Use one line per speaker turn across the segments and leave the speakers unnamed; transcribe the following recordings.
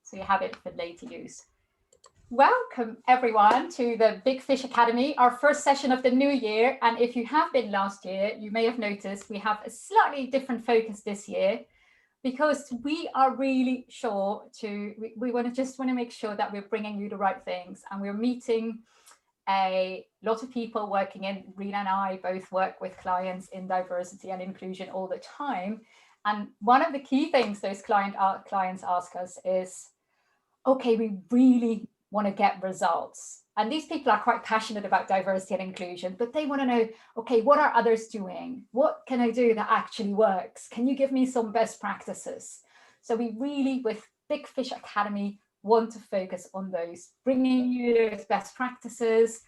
so you have it for later use. Welcome everyone to the Big Fish Academy, our first session of the new year. And if you have been last year, you may have noticed we have a slightly different focus this year, because we are really sure we want to make sure that we're bringing you the right things. And we're meeting a lot of people working in, Rena and I both work with clients in diversity and inclusion all the time. And one of the key things those clients ask us is, okay, we really want to get results. And these people are quite passionate about diversity and inclusion, but they want to know, okay, what are others doing? What can I do that actually works? Can you give me some best practices? So we really, with Big Fish Academy, want to focus on those, bringing you those best practices,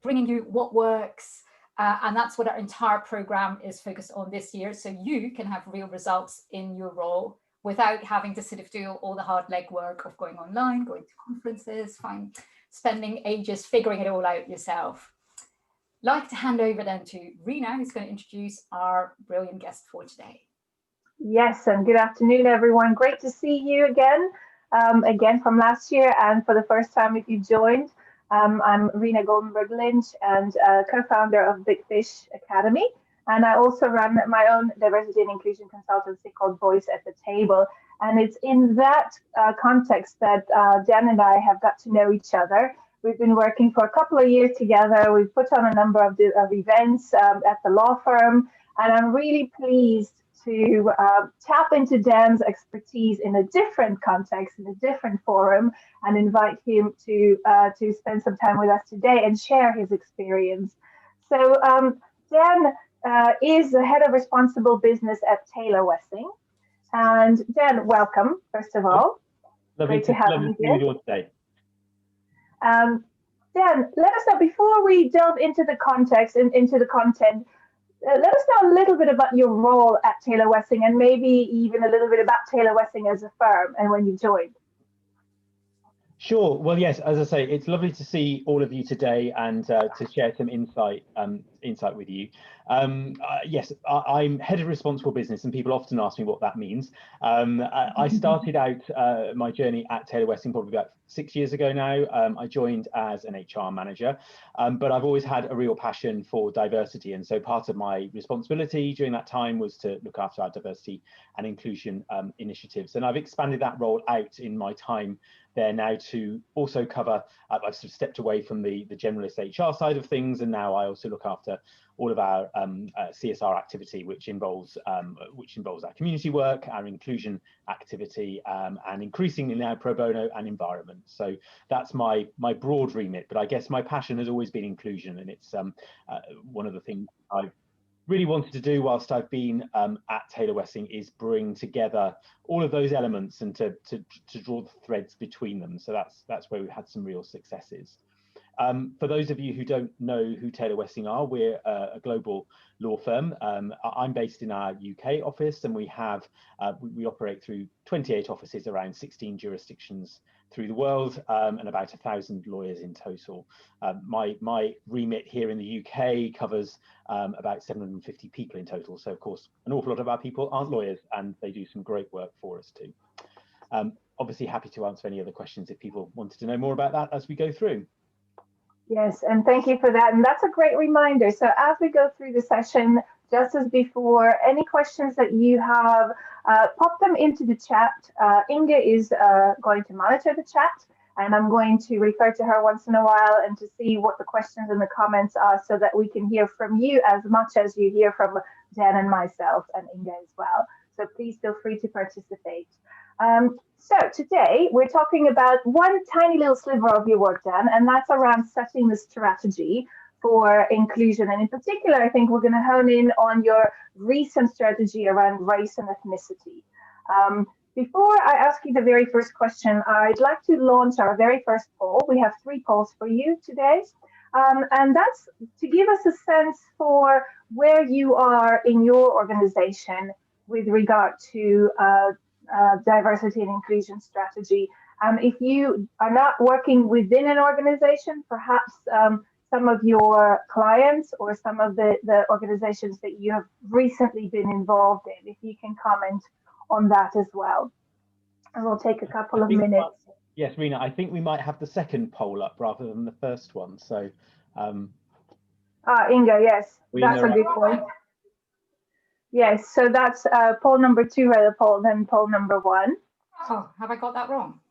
bringing you what works. And that's what our entire program is focused on this year. So you can have real results in your role without having to sort of do all the hard legwork of going online, going to conferences, spending ages figuring it all out yourself. I'd like to hand over then to Rena, who's going to introduce our brilliant guest for today.
Yes, and good afternoon, everyone. Great to see you again from last year, and for the first time if you joined. I'm Rena Goldenberg-Lynch and co-founder of Big Fish Academy. And I also run my own diversity and inclusion consultancy called Voice at the Table. And it's in that context that Dan and I have got to know each other. We've been working for a couple of years together. We've put on a number of events at the law firm. And I'm really pleased to tap into Dan's expertise in a different context, in a different forum, and invite him to spend some time with us today and share his experience. So Dan is the head of responsible business at Taylor Wessing. And Dan, welcome, first of all.
Lovely to have you here today.
Dan, let us know, before we delve into the context and into the content, let us know a little bit about your role at Taylor Wessing, and maybe even a little bit about Taylor Wessing as a firm and when you joined.
Sure. Well, yes, as I say, it's lovely to see all of you today and to share some insight with you. Yes, I'm head of responsible business, and people often ask me what that means. I started out my journey at Taylor Wessing probably about 6 years ago now. I joined as an HR manager, but I've always had a real passion for diversity. And so part of my responsibility during that time was to look after our diversity and inclusion initiatives. And I've expanded that role out in my time there now to also cover, I've sort of stepped away from the generalist HR side of things, and now I also look after all of our CSR activity, which involves our community work, our inclusion activity, and increasingly now pro bono and environment. So that's my broad remit, but I guess my passion has always been inclusion, and it's one of the things I've really wanted to do whilst I've been at Taylor Wessing is bring together all of those elements and to draw the threads between them. So that's where we've had some real successes. For those of you who don't know who Taylor Wessing are, we're a global law firm. I'm based in our UK office, and we operate through 28 offices around 16 jurisdictions through the world, and about 1,000 lawyers in total. My remit here in the UK covers about 750 people in total. So of course, an awful lot of our people aren't lawyers, and they do some great work for us too. Obviously happy to answer any other questions if people wanted to know more about that as we go through.
Yes, and thank you for that. And that's a great reminder. So as we go through the session, just as before, any questions that you have, pop them into the chat. Inga is going to monitor the chat, and I'm going to refer to her once in a while and to see what the questions and the comments are, so that we can hear from you as much as you hear from Dan and myself and Inga as well. So please feel free to participate. So today we're talking about one tiny little sliver of your work, Dan, and that's around setting the strategy for inclusion. And in particular, I think we're going to hone in on your recent strategy around race and ethnicity. Before I ask you the very first question, I'd like to launch our very first poll. We have 3 polls for you today. And that's to give us a sense for where you are in your organization with regard to diversity and inclusion strategy. If you are not working within an organization, perhaps some of your clients or some of the organizations that you have recently been involved in, if you can comment on that as well. And we'll take a couple
I
of
think
minutes.
yes, Rena, I think we might have the second poll up rather than the first one. So,
Inga, yes,
we in
that's
the
a
right-
good point. Yes, so that's poll number 2 rather poll than poll number 1.
Oh, have I got that wrong?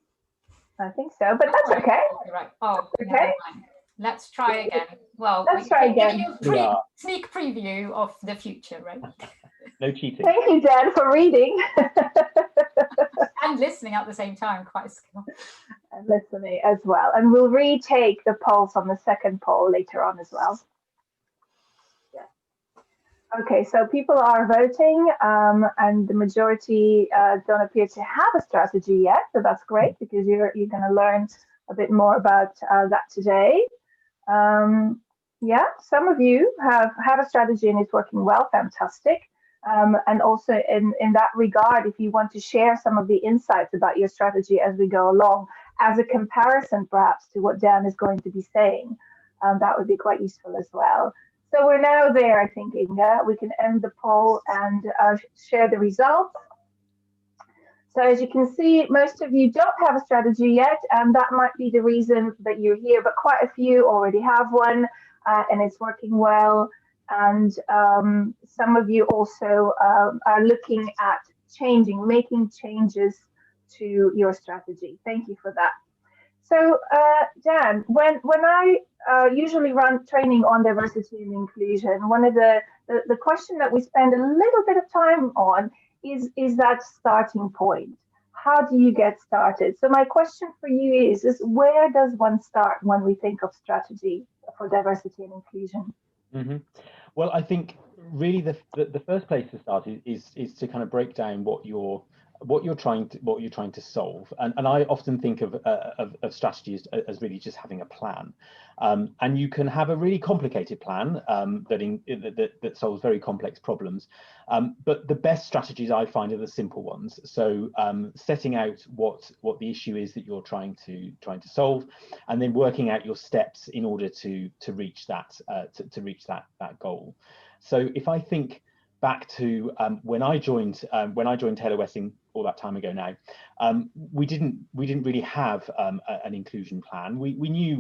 I think so, but that's okay.
Right. Oh,
Okay.
never mind. Let's try again. Well,
Let's try again.
Giving you sneak preview of the future, right?
No cheating.
Thank you, Dan, for reading.
And listening at the same time, quite a skill.
And listening as well. And we'll retake the polls on the second poll later on as well. Okay, so people are voting, and the majority don't appear to have a strategy yet. So that's great because you're going to learn a bit more about that today. Yeah, some of you have a strategy and it's working well. Fantastic. And also in that regard, if you want to share some of the insights about your strategy as we go along, as a comparison perhaps to what Dan is going to be saying, that would be quite useful as well. So we're now there, I think, Inga. We can end the poll and share the results. So as you can see, most of you don't have a strategy yet, and that might be the reason that you're here, but quite a few already have one, and it's working well. And some of you also are looking at making changes to your strategy. Thank you for that. So Dan, when I usually run training on diversity and inclusion, one of the question that we spend a little bit of time on is that starting point. How do you get started? So my question for you is where does one start when we think of strategy for diversity and inclusion?
Mm-hmm. Well, I think really the first place to start is to kind of break down what you're trying to solve, and I often think of strategies as really just having a plan, and you can have a really complicated plan that solves very complex problems, but the best strategies I find are the simple ones. So setting out what the issue is that you're trying to solve, and then working out your steps in order to reach that that goal. So if I think back to when I joined Taylor Wessing all that time ago now, we didn't really have an inclusion plan. We knew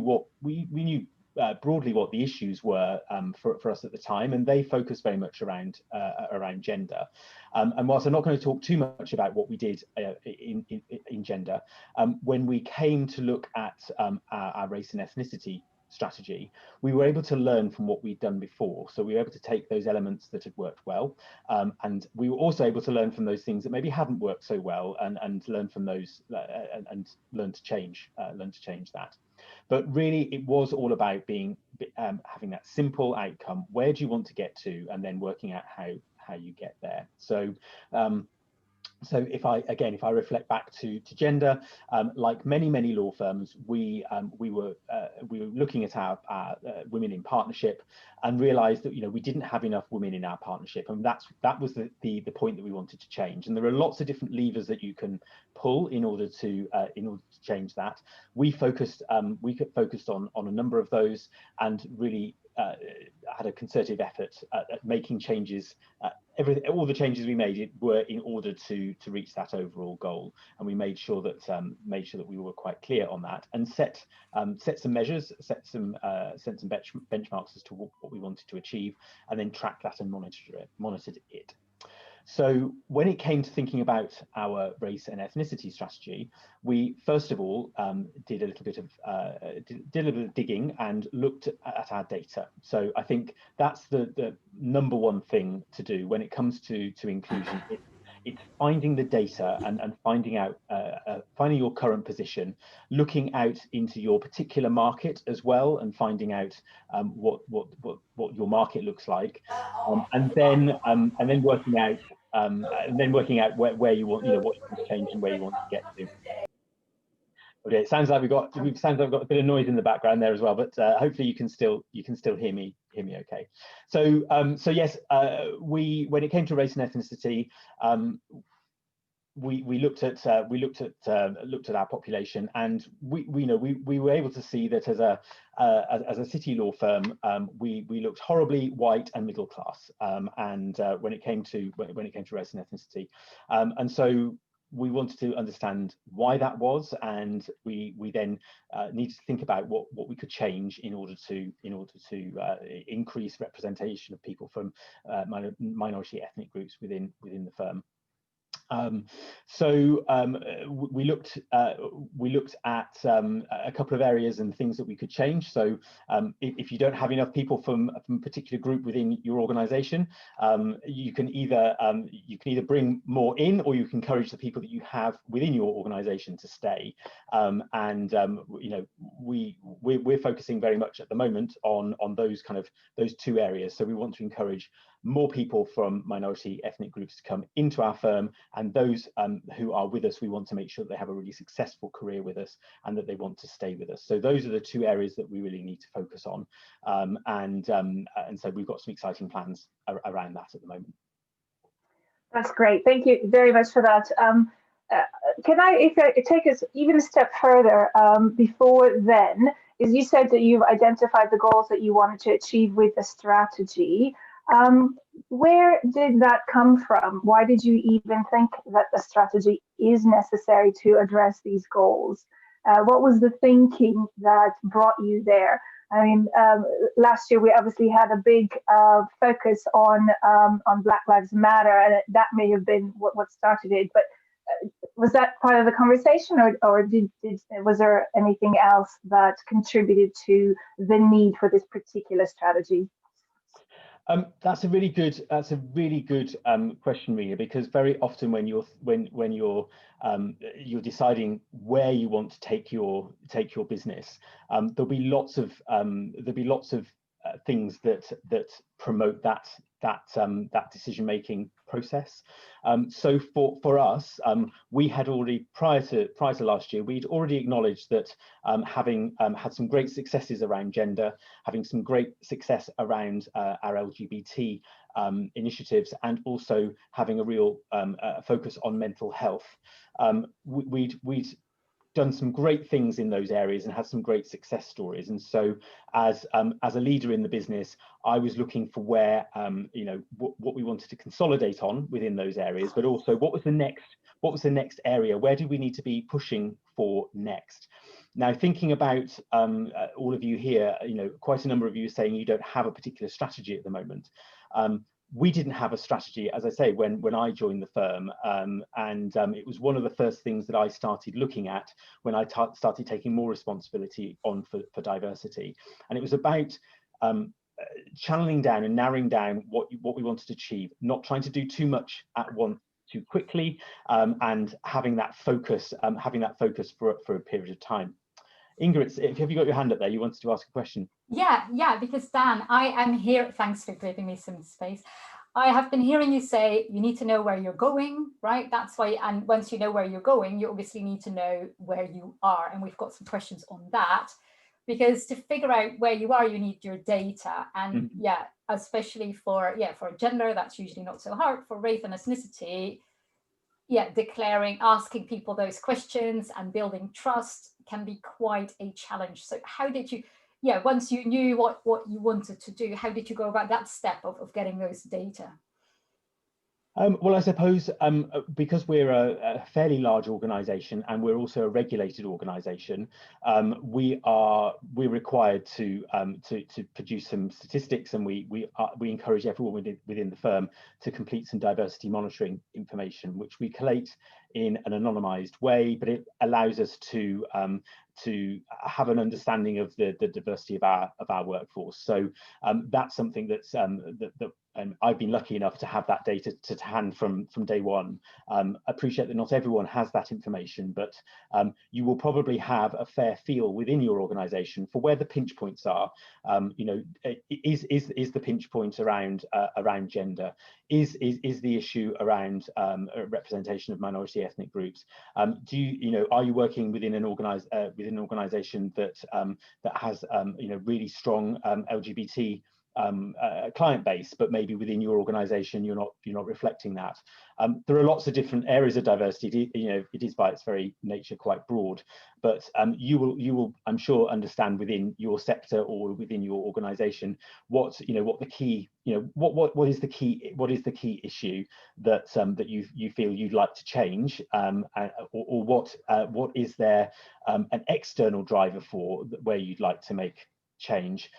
broadly what the issues were for us at the time, and they focused very much around gender. And whilst I'm not going to talk too much about what we did in gender, when we came to look at our race and ethnicity strategy, we were able to learn from what we'd done before. So we were able to take those elements that had worked well, and we were also able to learn from those things that maybe hadn't worked so well, and learn from those and learn to change that. But really, it was all about having that simple outcome. Where do you want to get to, and then working out how you get there. So. So if I reflect back to gender, like many law firms, we were looking at our women in partnership, and realised that we didn't have enough women in our partnership, and that was the point that we wanted to change. And there are lots of different levers that you can pull in order to change that. We focused on a number of those, and really had a concerted effort at making changes. All the changes we made were in order to reach that overall goal, and we made sure that we were quite clear on that, and set some measures, set some benchmarks as to what we wanted to achieve, and then track that and monitored it. So when it came to thinking about our race and ethnicity strategy, we first of all did a little bit of digging and looked at our data. So I think that's the number one thing to do when it comes to inclusion. It's finding the data and finding your current position, looking out into your particular market as well, and finding out what your market looks like, and then working out where you want, what you want to change and where you want to get to. Okay, it sounds like we've got a bit of noise in the background there as well, but hopefully you can still hear me okay. So yes, when it came to race and ethnicity, we looked at our population, and we were able to see that as a city law firm, we looked horribly white and middle class, and when it came to race and ethnicity, and so we wanted to understand why that was, and we then needed to think about what we could change in order to increase representation of people from minority ethnic groups within the firm. We looked at a couple of areas and things that we could change. So if you don't have enough people from a particular group within your organization, you can either bring more in, or you can encourage the people that you have within your organization to stay. You know, we're focusing very much at the moment on those two areas. So we want to encourage more people from minority ethnic groups to come into our firm, and those who are with us, we want to make sure that they have a really successful career with us and that they want to stay with us. So those are the two areas that we really need to focus on, and so we've got some exciting plans around that at the moment.
That's great. Thank you very much for that. Can I take us even a step further before then? Is you said that you've identified the goals that you wanted to achieve with the strategy. Where did that come from? Why did you even think that the strategy is necessary to address these goals? What was the thinking that brought you there? I mean, last year we obviously had a big focus on Black Lives Matter, and that may have been what started it. But was that part of the conversation, or was there anything else that contributed to the need for this particular strategy?
That's a really good question, Rina, because very often when you're deciding where you want to take your business, there'll be lots of things that promote that decision-making process. So for us, we had already prior to last year, we'd already acknowledged that having had some great successes around gender, having some great success around our LGBT initiatives, and also having a real focus on mental health, we'd done some great things in those areas and had some great success stories. And so as a leader in the business, I was looking for where you know, what we wanted to consolidate on within those areas, but also what was the next area, where do we need to be pushing for next? Now, thinking about all of you here, you know, quite a number of you saying you don't have a particular strategy at the moment. We didn't have a strategy, as I say, when I joined the firm, and it was one of the first things that I started looking at when I started taking more responsibility on for diversity. And it was about channeling down and narrowing down what we wanted to achieve, not trying to do too much at once too quickly, and having that focus for a period of time. Ingrid, have you got your hand up there? You wanted to ask a question?
Yeah, because Dan, I am here. Thanks for giving me some space. I have been hearing you say you need to know where you're going, right? That's why, and once you know where you're going, you obviously need to know where you are. And we've got some questions on that, because to figure out where you are, you need your data. And yeah, especially for gender, that's usually not so hard. For race and ethnicity, yeah, asking people those questions and building trust can be quite a challenge. So how did you, once you knew what you wanted to do, how did you go about that step of getting those data?
Well, I suppose because we're a fairly large organisation and we're also a regulated organisation, we're required to produce some statistics, and we encourage everyone within the firm to complete some diversity monitoring information, which we collate in an anonymised way, but it allows us to have an understanding of the diversity of our workforce. So that's something that's I've been lucky enough to have that data to hand from day one. I appreciate that not everyone has that information, but you will probably have a fair feel within your organisation for where the pinch points are. You know, is the pinch point around gender? Is the issue around representation of minority ethnic groups? Are you working within an organisation that has really strong LGBT client base, but maybe within your organization you're not reflecting that. There are lots of different areas of diversity. It is by its very nature quite broad, but you will I'm sure understand within your sector or within your organization what the key what is the key issue that that you feel you'd like to change, or what is there an external driver for where you'd like to make change.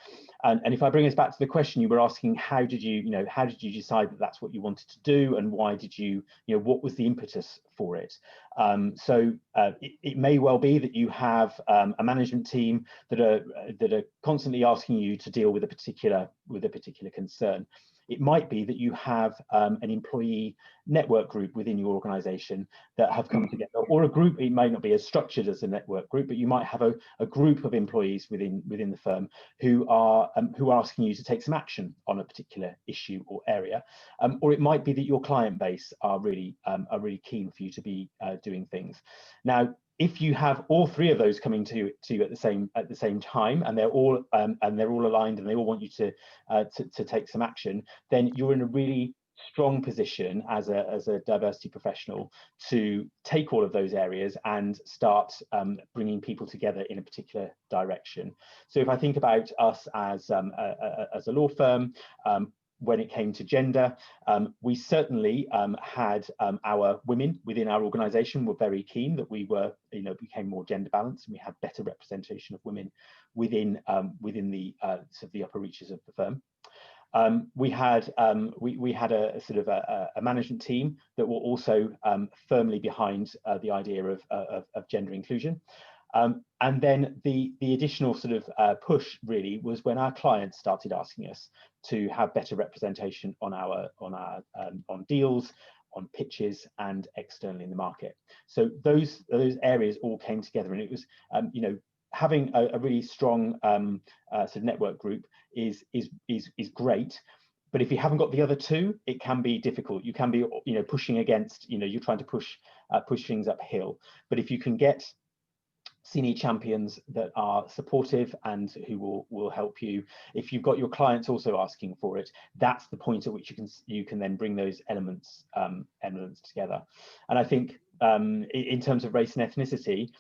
And if I bring us back to the question you were asking, how did you decide that that's what you wanted to do, and why did what was the impetus for it? It may well be that you have a management team that are constantly asking you to deal with a particular concern. It might be that you have an employee network group within your organization that have come together, or a group. It may not be as structured as a network group, but you might have a group of employees within the firm who are asking you to take some action on a particular issue or area. Or it might be that your client base are really keen for you to be doing things. Now, if you have all three of those coming to you at the same time, and they're all aligned, and they all want you to take some action, then you're in a really strong position as a diversity professional to take all of those areas and start bringing people together in a particular direction. So if I think about us as a law firm, when it came to gender, we certainly had our women within our organisation were very keen that we were, became more gender balanced, and we had better representation of women within the sort of the upper reaches of the firm. We had a sort of a management team that were also firmly behind the idea of gender inclusion. And then the additional sort of push really was when our clients started asking us to have better representation on deals, on pitches, and externally in the market. So those areas all came together, and it was having a really strong sort of network group is great. But if you haven't got the other two, it can be difficult. You can be pushing against, you're trying to push things uphill. But if you can get senior champions that are supportive and who will help you, if you've got your clients also asking for it, that's the point at which you can then bring those elements together. And I think in terms of race and ethnicity,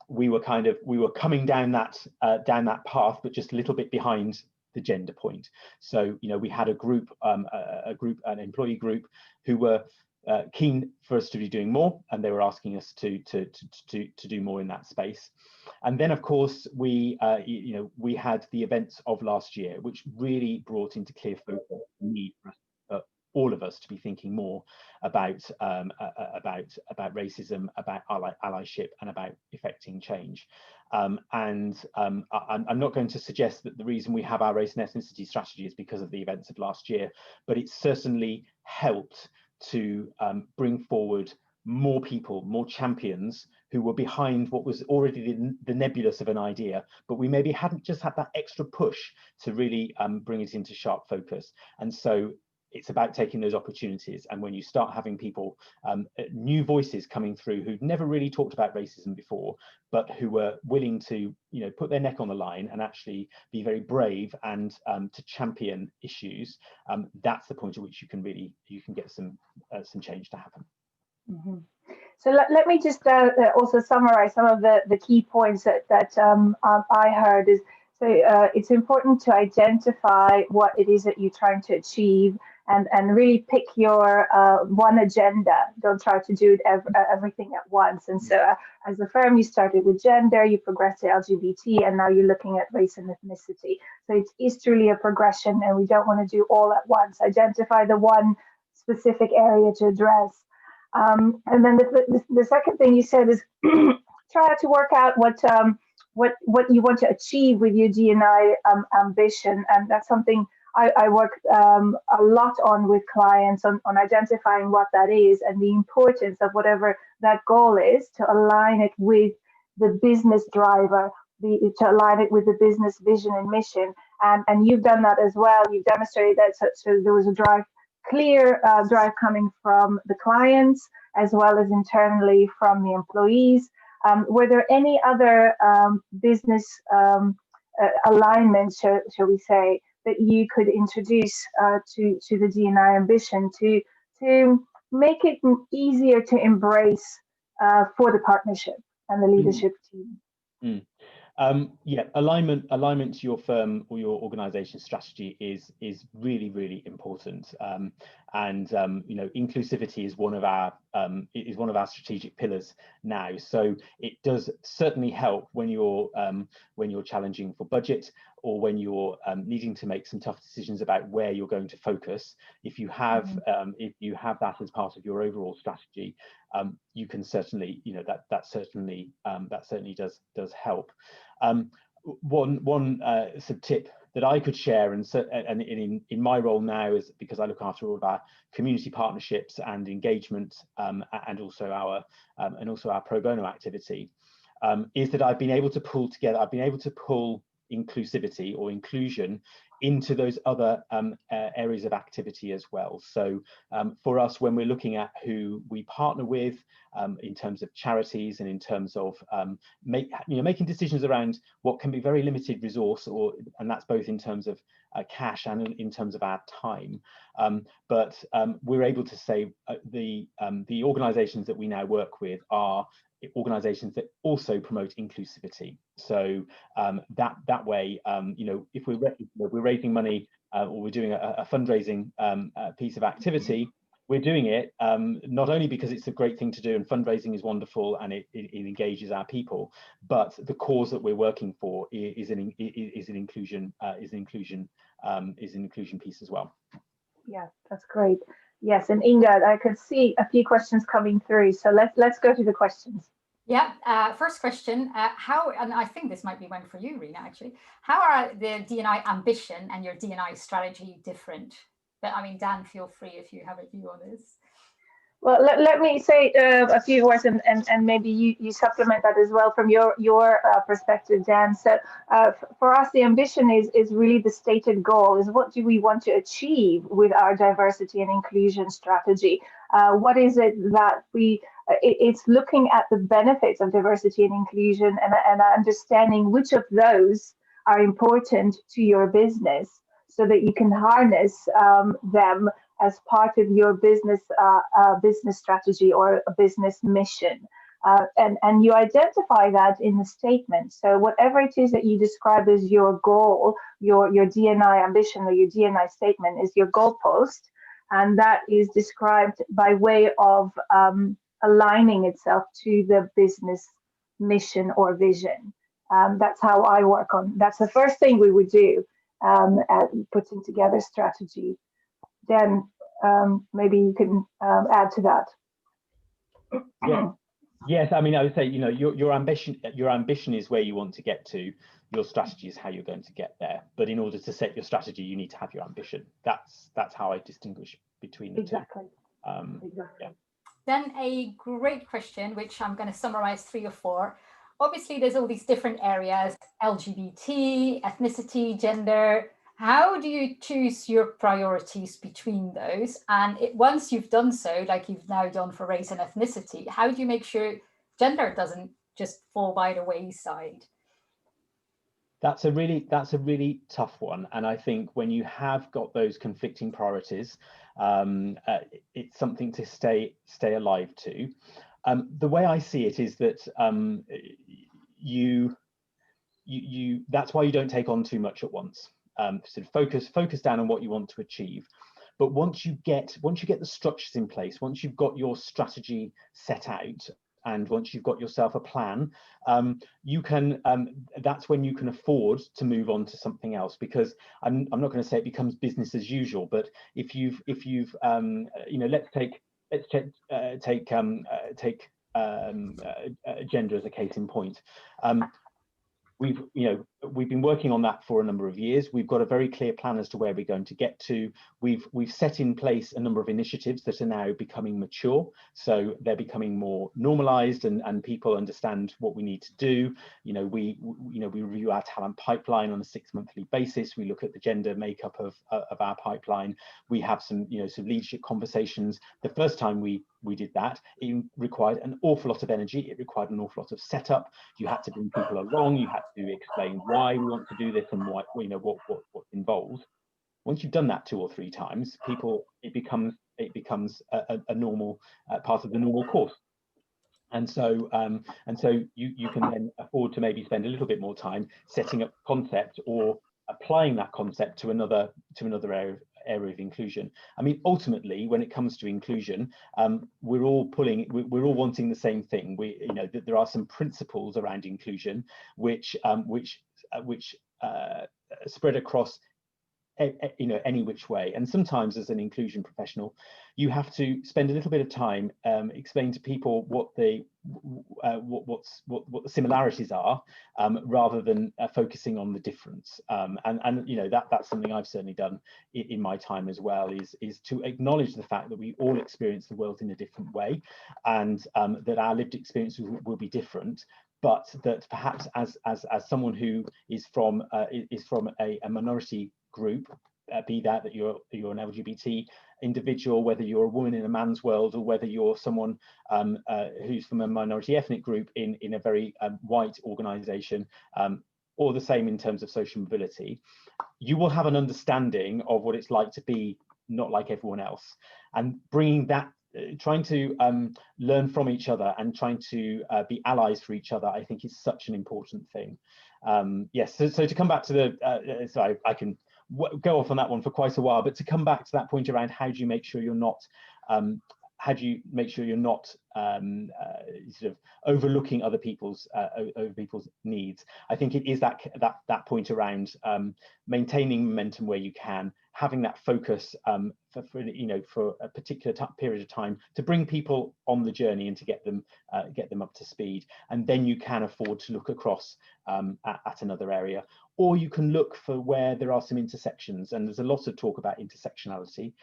we were coming down that path, but just a little bit behind the gender point. So we had an employee group who were keen for us to be doing more, and they were asking us to do more in that space. And then of course we had the events of last year, which really brought into clear focus the need for all of us to be thinking more about racism, about allyship, and about effecting change. I'm not going to suggest that the reason we have our race and ethnicity strategy is because of the events of last year, but it certainly helped to bring forward more people, more champions who were behind what was already the nebulous of an idea, but we maybe hadn't just had that extra push to really bring it into sharp focus. And so it's about taking those opportunities. And when you start having people, new voices coming through who'd never really talked about racism before, but who were willing to, put their neck on the line and actually be very brave and to champion issues, that's the point at which you can get some change to happen.
Mm-hmm. So let me just also summarize some of the key points that I heard. Is so it's important to identify what it is that you're trying to achieve, and really pick your one agenda. Don't try to do everything at once. And so as a firm, you started with gender, you progressed to LGBT, and now you're looking at race and ethnicity. So it is truly a progression, and we don't want to do all at once. Identify the one specific area to address. And then the second thing you said is try to work out what you want to achieve with your D&I ambition. And that's something I work a lot on with clients, on identifying what that is and the importance of whatever that goal is, to align it with the business driver, to align it with the business vision and mission. And you've done that as well. You've demonstrated that. So there was a clear drive coming from the clients as well as internally from the employees. Were there any other business alignments, shall we say, that you could introduce to the D&I ambition to make it easier to embrace for the partnership and the leadership team?
Yeah, alignment to your firm or your organization strategy is really important, and you know, inclusivity is one of our strategic pillars now. So it does certainly help when you're challenging for budget, or when you're needing to make some tough decisions about where you're going to focus. If you have that as part of your overall strategy, you can certainly, you know, that certainly does help. One sort of tip that I could share, and in my role now, is because I look after all of our community partnerships and engagement, and also our pro bono activity, is that I've been able to pull inclusivity or inclusion into those other areas of activity as well. So for us, when we're looking at who we partner with, in terms of charities and in terms of making decisions around what can be very limited resource, and that's both in terms of cash and in terms of our time, but we're able to say the organizations that we now work with are organizations that also promote inclusivity. So that way, you know, if we're raising money, or we're doing a fundraising piece of activity, we're doing it not only because it's a great thing to do and fundraising is wonderful and it engages our people, but the cause that we're working for is an inclusion piece as well.
Yeah, that's great. Yes, and Inga, I could see a few questions coming through, so let's go to the questions.
Yeah, first question, how, and I think this might be one for you, Rena, actually, how are the D&I ambition and your D&I strategy different? But I mean, Dan, feel free if you have a view on this.
Well, let me say a few words, and maybe you supplement that as well from your perspective, Dan. So for us, the ambition is really the stated goal, is what do we want to achieve with our diversity and inclusion strategy? What is it that it's looking at the benefits of diversity and inclusion and understanding which of those are important to your business so that you can harness them as part of your business strategy or a business mission. And you identify that in the statement. So whatever it is that you describe as your goal, your D&I ambition or your D&I statement is your goalpost. And that is described by way of aligning itself to the business mission or vision. That's how I work on. That's the first thing we would do at putting together strategy. Then maybe you can add to that.
Yeah. Yes, I mean, I would say, you know, your ambition is where you want to get to. Your strategy is how you're going to get there. But in order to set your strategy, you need to have your ambition. That's how I distinguish between the two. Exactly. Yeah.
Then a great question, which I'm going to summarize 3 or 4. Obviously, there's all these different areas: LGBT, ethnicity, gender. How do you choose your priorities between those? And once you've done so, like you've now done for race and ethnicity, how do you make sure gender doesn't just fall by the wayside?
That's a really tough one. And I think when you have got those conflicting priorities, it's something to stay alive to. The way I see it is that that's why you don't take on too much at once. Sort of focus down on what you want to achieve. But once you get the structures in place, once you've got your strategy set out, and once you've got yourself a plan, you can. That's when you can afford to move on to something else. Because I'm not going to say it becomes business as usual, but if you've you know, let's take gender as a case in point. We've been working on that for a number of years. We've got a very clear plan as to where we're going to get to. We've set in place a number of initiatives that are now becoming mature, so they're becoming more normalized, and people understand what we need to do. You know, we review our talent pipeline on a 6-monthly basis. We look at the gender makeup of our pipeline. We have some leadership conversations. The first time we did that, it required an awful lot of energy. It required an awful lot of setup. You had to bring people along. You had to explain why we want to do this and why, you know, what's involved. Once you've done that 2 or 3 times, it becomes a normal part of the normal course. And so you can then afford to maybe spend a little bit more time setting up concept or applying that concept to another area of inclusion. I mean, ultimately, when it comes to inclusion, we're all wanting the same thing. You know, there are some principles around inclusion which spread across, you know, any which way. And sometimes as an inclusion professional, you have to spend a little bit of time explaining to people what the similarities are, rather than focusing on the difference. And you know, that's something I've certainly done in my time as well, is to acknowledge the fact that we all experience the world in a different way, and that our lived experiences will be different, but that perhaps as someone who is from a minority group, be that you're an LGBT individual, whether you're a woman in a man's world, or whether you're someone who's from a minority ethnic group in a very white organization, or the same in terms of social mobility, you will have an understanding of what it's like to be not like everyone else, and bringing that, trying to learn from each other and trying to be allies for each other, I think is such an important thing. Yes, so to come back to the, so I can go off on that one for quite a while, but to come back to that point around how do you make sure you're not sort of overlooking other people's needs. I think it is that point around maintaining momentum where you can, having that focus for a particular period of time to bring people on the journey and to get them up to speed, and then you can afford to look across at another area. Or you can look for where there are some intersections, and there's a lot of talk about intersectionality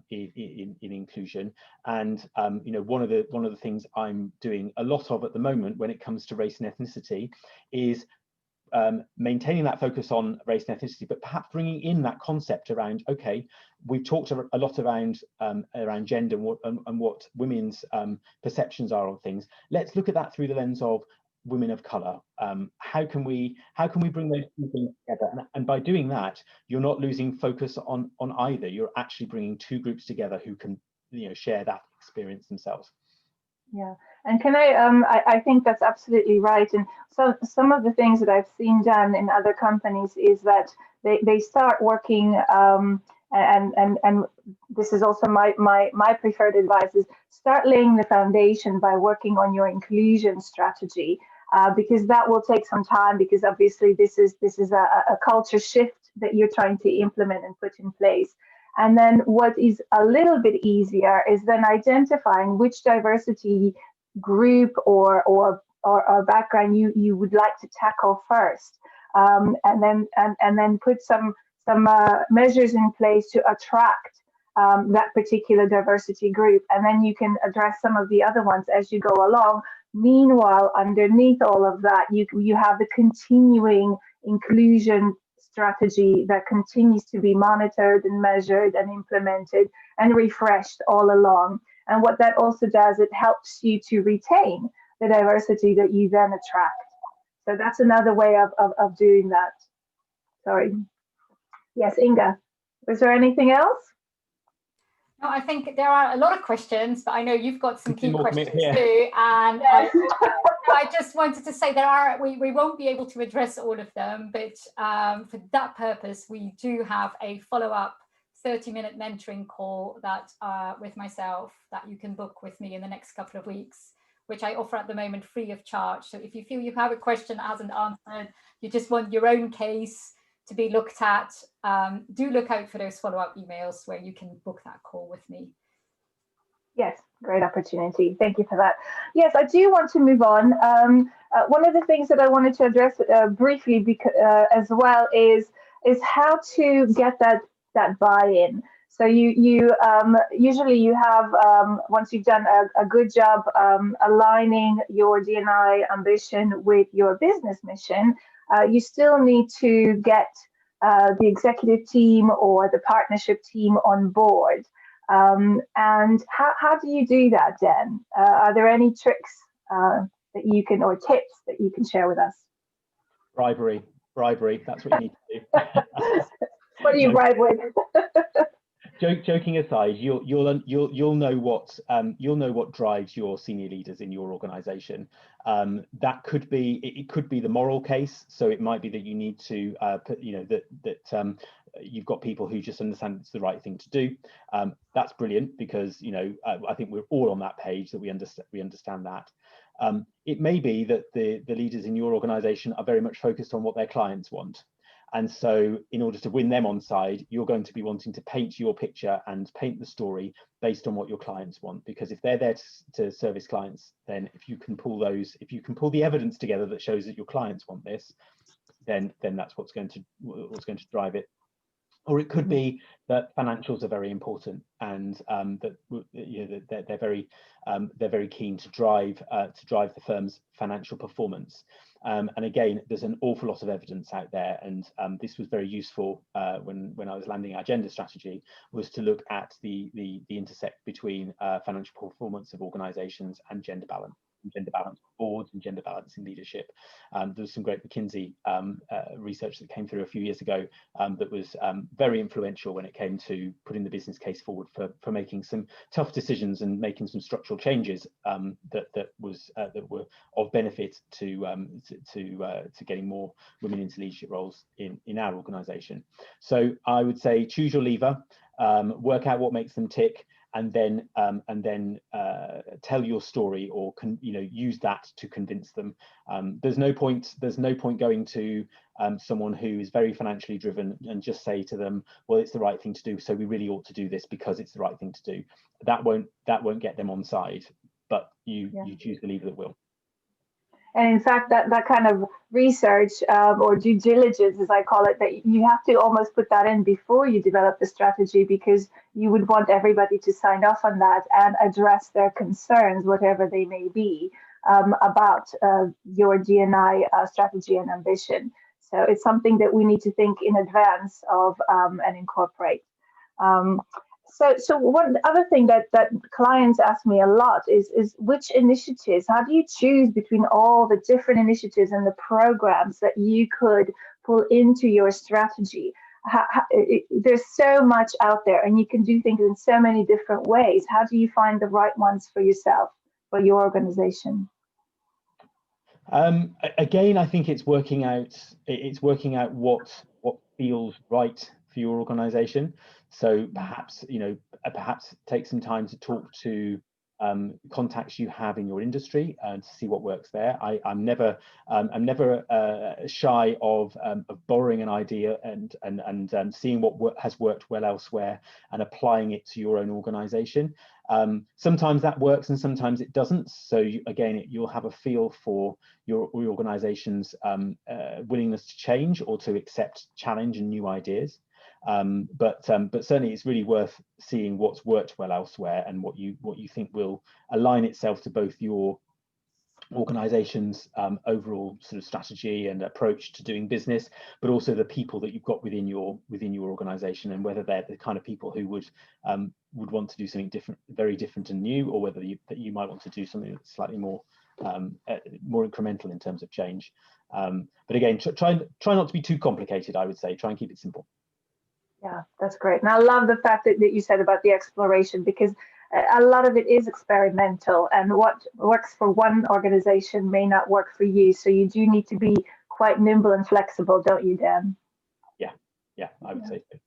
in inclusion. And you know, one of the things I'm doing a lot of at the moment when it comes to race and ethnicity is maintaining that focus on race and ethnicity, but perhaps bringing in that concept around, okay, we've talked a lot around gender and what women's perceptions are on things. Let's look at that through the lens of women of color. How can we bring those two things together? And by doing that, you're not losing focus on either. You're actually bringing two groups together who can, you know, share that experience themselves.
Yeah, and can I think that's absolutely right. And so some of the things that I've seen done in other companies is that they start working, and this is also my preferred advice, is start laying the foundation by working on your inclusion strategy, because that will take some time, because obviously this is a culture shift that you're trying to implement and put in place. And then what is a little bit easier is then identifying which diversity group or background you would like to tackle first, and then put some measures in place to attract that particular diversity group, and then you can address some of the other ones as you go along. Meanwhile, underneath all of that, you have the continuing inclusion strategy that continues to be monitored and measured and implemented and refreshed all along. And what that also does, it helps you to retain the diversity that you then attract. So that's another way of doing that. Sorry. Yes, Inga, was there anything else?
No, I think there are a lot of questions, but I know you've got some key questions
yeah.
too. And
Yes.
I just wanted to say we won't be able to address all of them, but for that purpose, we do have a follow-up 30-minute mentoring call that with myself that you can book with me in the next couple of weeks, which I offer at the moment free of charge. So if you feel you have a question that hasn't answered, you just want your own case to be looked at, do look out for those follow-up emails where you can book that call with me.
Yes, great opportunity. Thank you for that. Yes, I do want to move on. One of the things that I wanted to address briefly as well is how to get that buy-in. So you usually you have, once you've done a good job aligning your D&I ambition with your business mission, you still need to get the executive team or the partnership team on board. And how do you do that, Dan? Are there any tricks that you can, or tips that you can share with us?
Bribery, that's what you need to do.
What do you bribe with?
Joking aside, you'll know what drives your senior leaders in your organization. That could be, it could be the moral case. So it might be that you need to put, that you've got people who just understand it's the right thing to do. That's brilliant, because I think we're all on that page, that we understand that. It may be that the leaders in your organization are very much focused on what their clients want. And so in order to win them on side, you're going to be wanting to paint your picture and paint the story based on what your clients want. Because if they're there to service clients, then if you can pull the evidence together that shows that your clients want this, then that's what's going to drive it. Or it could be that financials are very important, and that they're very keen to drive the firm's financial performance. And again, there's an awful lot of evidence out there, and this was very useful when I was landing our gender strategy, was to look at the intersect between financial performance of organisations and gender balance boards and gender balance in leadership. There was some great McKinsey research that came through a few years ago that was very influential when it came to putting the business case forward for making some tough decisions and making some structural changes that were of benefit to getting more women into leadership roles in our organisation. So I would say choose your lever, work out what makes them tick, and then tell your story, or use that to convince them. There's no point going to someone who is very financially driven and just say to them, well, it's the right thing to do, so we really ought to do this because it's the right thing to do. That won't get them on side, but you choose the lever that will.
And in fact, that kind of research or due diligence, as I call it, that you have to almost put that in before you develop the strategy, because you would want everybody to sign off on that and address their concerns, whatever they may be, about your D&I strategy and ambition. So it's something that we need to think in advance of and incorporate. So one other thing that clients ask me a lot is which initiatives, how do you choose between all the different initiatives and the programs that you could pull into your strategy? There's so much out there, and you can do things in so many different ways. How do you find the right ones for yourself, for your organization?
Again, I think it's working out what feels right for your organization. So perhaps take some time to talk to contacts you have in your industry and to see what works there. I'm never shy of borrowing an idea and seeing what has worked well elsewhere and applying it to your own organization. Sometimes that works and sometimes it doesn't. So you'll have a feel for your organization's willingness to change or to accept challenge and new ideas. But certainly it's really worth seeing what's worked well elsewhere and what you think will align itself to both your organization's overall sort of strategy and approach to doing business, but also the people that you've got within your organization, and whether they're the kind of people who would want to do something different, very different and new, or whether you might want to do something that's slightly more incremental in terms of change. But again, try not to be too complicated. I would say try and keep it simple.
Yeah, that's great. And I love the fact that you said about the exploration, because a lot of it is experimental, and what works for one organization may not work for you. So you do need to be quite nimble and flexible, don't you, Dan?
Yeah, I would say so.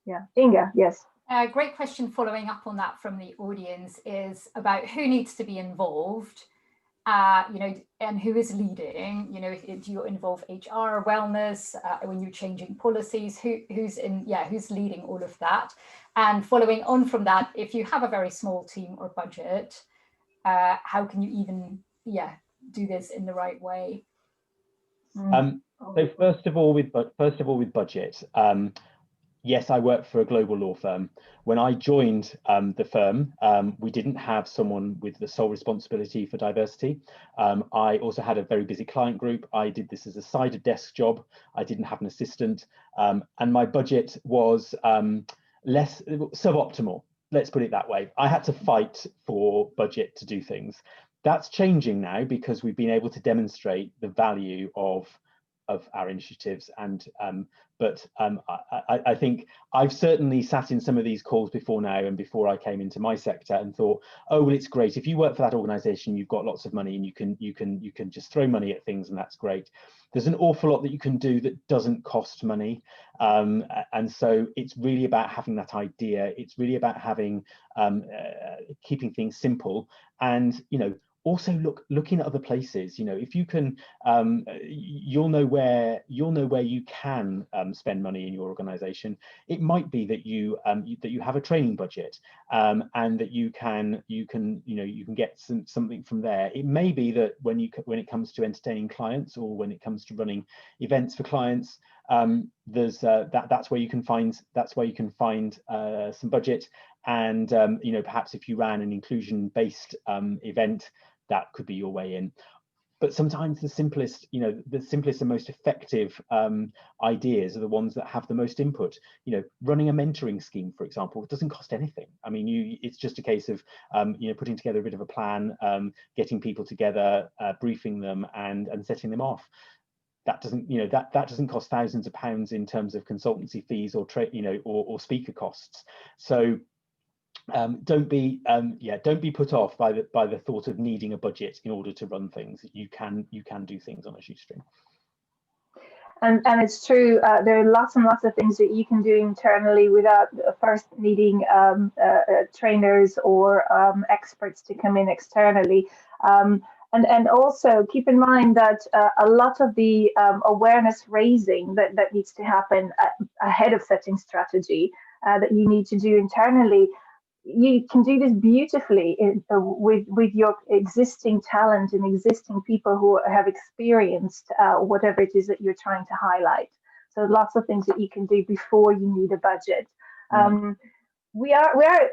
Yeah, Inga, yes.
Great question following up on that from the audience is about who needs to be involved. And who is leading, do you involve HR, wellness, when you're changing policies, who's leading all of that? And following on from that, if you have a very small team or budget, how can you even, do this in the right way?
So first of all, with budget, yes, I work for a global law firm. When I joined the firm, we didn't have someone with the sole responsibility for diversity. I also had a very busy client group. I did this as a side desk job. I didn't have an assistant, and my budget was less suboptimal. Let's put it that way. I had to fight for budget to do things. That's changing now because we've been able to demonstrate the value of our initiatives. And I think I've certainly sat in some of these calls before now and before I came into my sector and thought, oh well, it's great if you work for that organization, you've got lots of money and you can just throw money at things, and that's great. There's an awful lot that you can do that doesn't cost money, and so it's really about having that idea. It's really about having keeping things simple, and also looking at other places. If you can, you'll know where you can spend money in your organization. It might be that you have a training budget, and that you can get something from there. It may be that when it comes to entertaining clients, or when it comes to running events for clients, there's that's where you can find some budget. And perhaps if you ran an inclusion-based event, that could be your way in. But sometimes the simplest and most effective ideas are the ones that have the most input. Running a mentoring scheme, for example, doesn't cost anything. I mean, it's just a case of putting together a bit of a plan, getting people together, briefing them, and setting them off. That doesn't that doesn't cost thousands of pounds in terms of consultancy fees or or speaker costs. So don't be put off by the thought of needing a budget in order to run things. You can do things on a shoestring.
And it's true, there are lots and lots of things that you can do internally without first needing trainers or experts to come in externally. And also keep in mind that a lot of the awareness raising that needs to happen ahead of setting strategy that you need to do internally, you can do this beautifully with your existing talent and existing people who have experienced whatever it is that you're trying to highlight. So lots of things that you can do before you need a budget. We are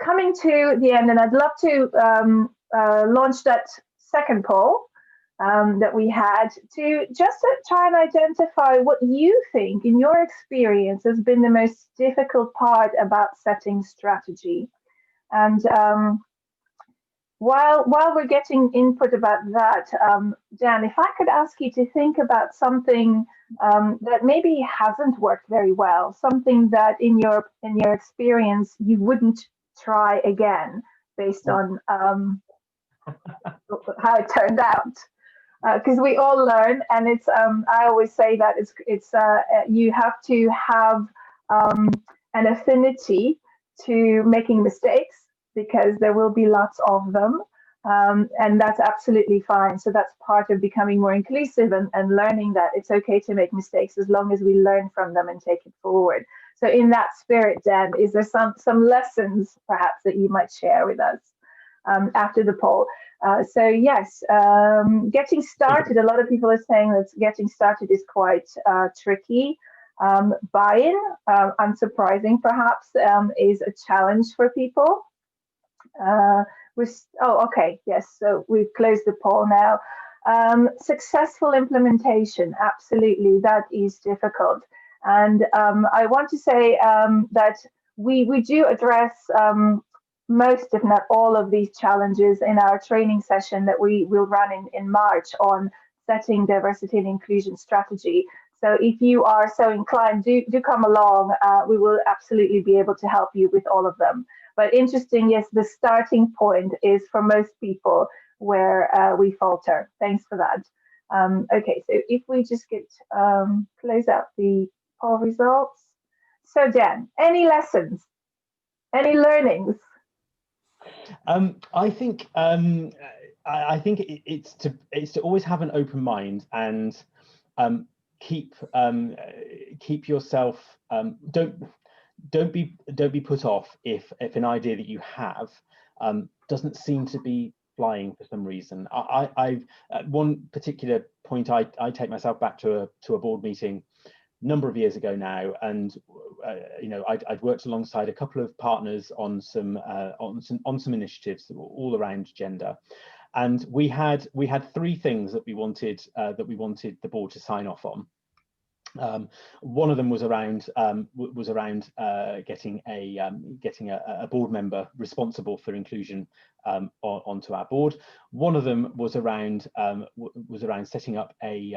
coming to the end, and I'd love to launch that second poll that we had to try and identify what you think, in your experience, has been the most difficult part about setting strategy. And while we're getting input about that, Dan, if I could ask you to think about something that maybe hasn't worked very well, something that in your experience you wouldn't try again based on how it turned out. Because we all learn, and it's I always say that it's you have to have an affinity to making mistakes, because there will be lots of them, and that's absolutely fine. So that's part of becoming more inclusive and learning that it's okay to make mistakes as long as we learn from them and take it forward. So in that spirit, Dan, is there some lessons perhaps that you might share with us after the poll? So yes, getting started, a lot of people are saying that getting started is quite tricky. Buy-in, unsurprising perhaps, is a challenge for people. Okay, yes, so we've closed the poll now. Successful implementation, absolutely, that is difficult. And I want to say that we do address most, if not all, of these challenges in our training session that we will run in March on setting diversity and inclusion strategy. So if you are so inclined, do come along. We will absolutely be able to help you with all of them. But interesting, yes, the starting point is for most people where we falter. Thanks for that. Okay, so if we just get close out the poll results. So Dan, any lessons, any learnings?
I think it's to always have an open mind and keep yourself. Don't be put off if an idea that you have doesn't seem to be flying for some reason. I've at one particular point I take myself back to a board meeting a number of years ago now, and I'd worked alongside a couple of partners on some initiatives that were all around gender, and we had three things that we wanted the board to sign off on. One of them was around getting a board member responsible for inclusion onto our board. One of them was around setting up a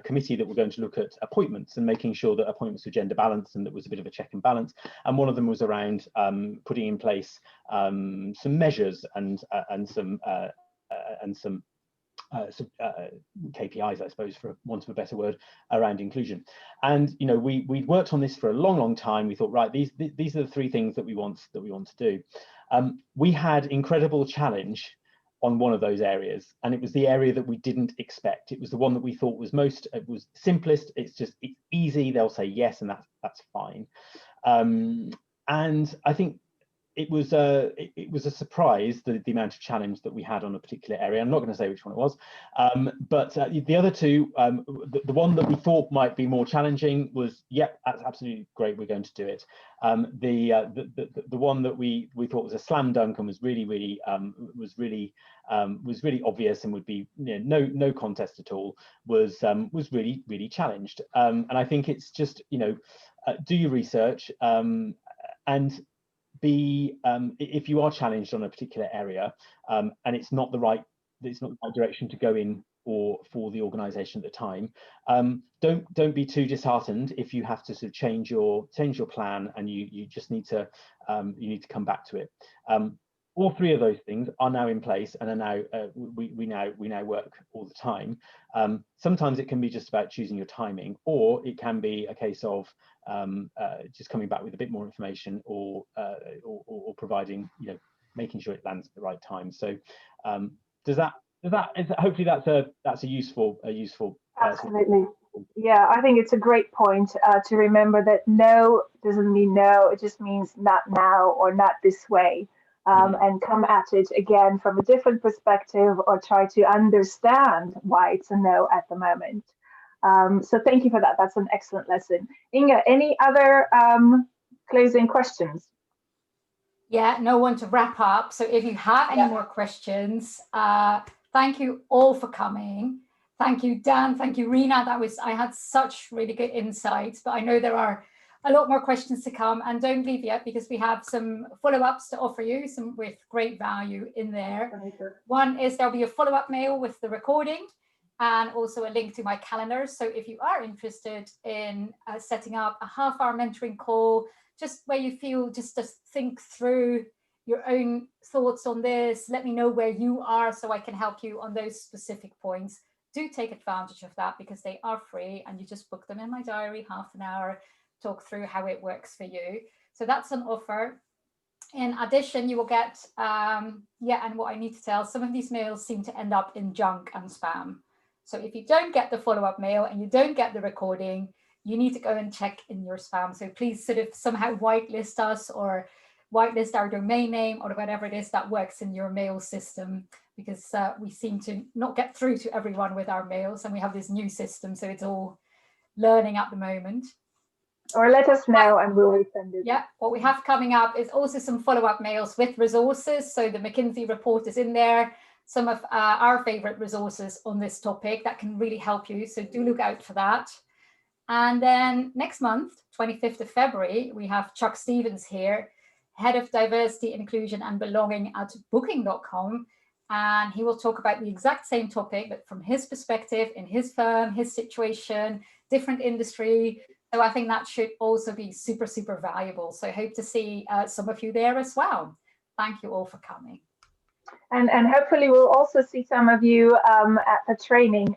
committee that were going to look at appointments and making sure that appointments were gender balanced and that was a bit of a check and balance. And one of them was around putting in place some measures and some KPIs, I suppose, for want of a better word, around inclusion. And we'd worked on this for a long time. We thought, right, these are the three things that we want to do. We had incredible challenge on one of those areas, and it was the area that we didn't expect. It was the one that we thought was was simplest. It's easy. They'll say yes, and that's fine. And I think it was a surprise, the amount of challenge that we had on a particular area. I'm not going to say which one it was, but the other two, the one that we thought might be more challenging was, yep, that's absolutely great, we're going to do it. The one that we thought was a slam dunk and was really obvious and would be no contest at all was really challenged. And I think it's just do your research and if you are challenged on a particular area and it's not the right direction to go in for the organization at the time, don't be too disheartened if you have to sort of change your plan and you just need to come back to it. All three of those things are now in place and are now we now work all the time. Sometimes it can be just about choosing your timing, or it can be a case of just coming back with a bit more information, or providing, making sure it lands at the right time. So hopefully that's a useful
absolutely. Yeah, I think it's a great point to remember that no doesn't mean no. It just means not now or not this way. And come at it again from a different perspective, or try to understand why it's a no at the moment. So thank you for that. That's an excellent lesson. Inge, any other closing questions?
Yeah, no one to wrap up. So if you have any more questions, thank you all for coming. Thank you, Dan. Thank you, Rina. I had such really good insights, but I know there are a lot more questions to come, and don't leave yet, because we have some follow-ups to offer you, some with great value in there. One is there'll be a follow-up mail with the recording and also a link to my calendar. So if you are interested in setting up a half-hour mentoring call, just where you feel just to think through your own thoughts on this, let me know where you are so I can help you on those specific points. Do take advantage of that, because they are free, and you just book them in my diary, half an hour, talk through how it works for you. So that's an offer. In addition, you will get, and what I need to tell, some of these mails seem to end up in junk and spam. So if you don't get the follow-up mail and you don't get the recording, you need to go and check in your spam. So please sort of somehow whitelist us, or whitelist our domain name, or whatever it is that works in your mail system, because we seem to not get through to everyone with our mails, and we have this new system, so it's all learning at the moment.
Or let us know and we'll resend it.
Yeah, what we have coming up is also some follow-up mails with resources. So the McKinsey report is in there, some of our favorite resources on this topic that can really help you. So do look out for that. And then next month, 25th of February, we have Chuck Stevens here, Head of Diversity, Inclusion and Belonging at Booking.com. And he will talk about the exact same topic, but from his perspective, in his firm, his situation, different industry. So I think that should also be super, super valuable. So I hope to see some of you there as well. Thank you all for coming.
And hopefully we'll also see some of you at the training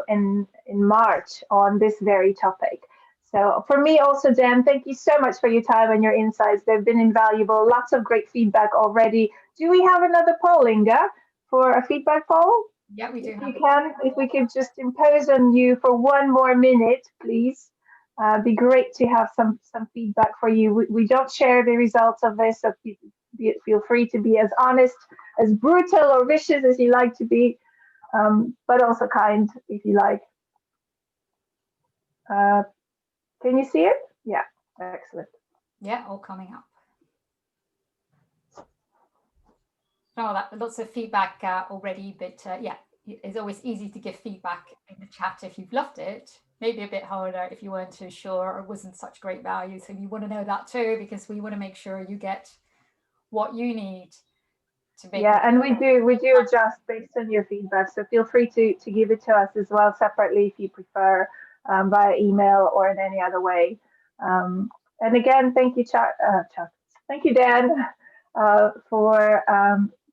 in March on this very topic. So for me also, Dan, thank you so much for your time and your insights. They've been invaluable. Lots of great feedback already. Do we have another poll, Inge, for a feedback poll?
Yeah, we do.
If we could just impose on you for one more minute, please. Be great to have some feedback for you. We don't share the results of this, so feel free to be as honest, as brutal or vicious as you like to be, but also kind if you like. Can you see it? Yeah, excellent.
Yeah, all coming up. Oh, lots of feedback already, but yeah, it's always easy to give feedback in the chat if you've loved it. Maybe a bit harder if you weren't too sure or wasn't such great value. So you want to know that too, because we want to make sure you get what you need to make.
Yeah, and we do adjust based on your feedback. So feel free to give it to us as well separately if you prefer, via email or in any other way. And again, thank you, Chuck. Thank you, Dan, for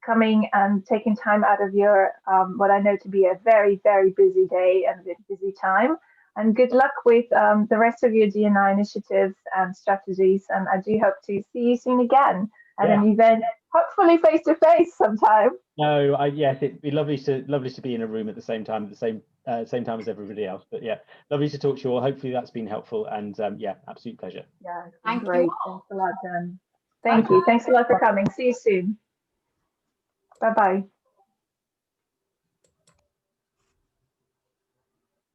coming and taking time out of your what I know to be a very, very busy day and a busy time. And good luck with the rest of your D&I initiatives and strategies. And I do hope to see you soon again at an event, hopefully face to face sometime.
No, yes, it'd be lovely to be in a room at the same time, same time as everybody else. But yeah, lovely to talk to you all. Hopefully that's been helpful, and yeah, absolute pleasure.
Yeah,
Thank
great.
you all.
Thanks a lot, Dan. Thank you. Thanks a lot for coming. See you soon. Bye-bye.